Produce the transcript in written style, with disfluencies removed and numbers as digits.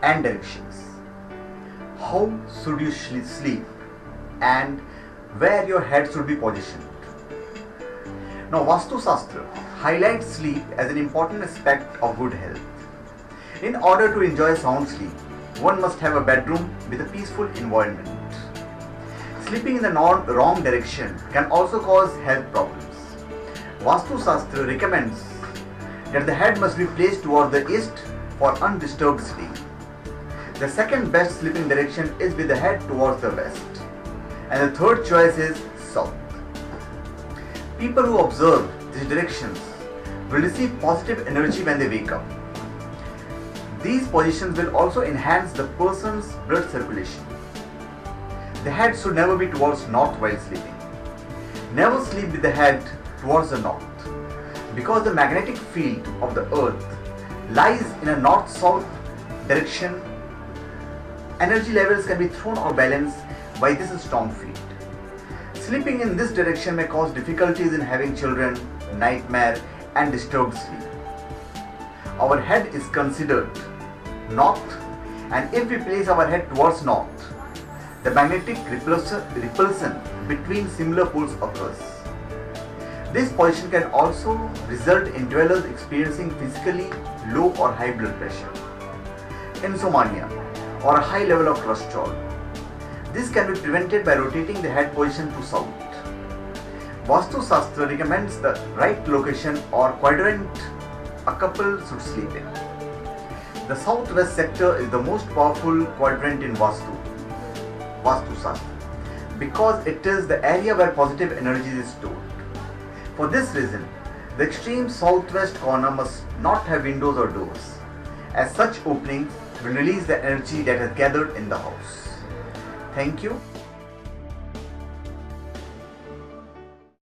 and directions. How should you sleep and where your head should be positioned. Now, Vastu Shastra highlights sleep as an important aspect of good health. In order to enjoy sound sleep, one must have a bedroom with a peaceful environment. Sleeping in the wrong direction can also cause health problems. Vastu Shastra recommends that the head must be placed toward the east for undisturbed sleep. The second best sleeping direction is with the head towards the west. And the third choice is south. People who observe these directions will receive positive energy when they wake up. These positions will also enhance the person's blood circulation. The head should never be towards north while sleeping. Never sleep with the head towards the north, because the magnetic field of the earth lies in a north-south direction. Energy levels can be thrown or balanced by this strong field. Sleeping in this direction may cause difficulties in having children, nightmare, and disturbed sleep. Our head is considered north, and if we place our head towards north, the magnetic repulsion between similar poles occurs. This position can also result in dwellers experiencing physically low or high blood pressure, insomnia, or a high level of cholesterol. This can be prevented by rotating the head position to south. Vastu Shastra recommends the right location or quadrant a couple should sleep in. The southwest sector is the most powerful quadrant in Vastu Shastra, because it is the area where positive energy is stored. For this reason, the extreme southwest corner must not have windows or doors, as such openings will release the energy that has gathered in the house. Thank you.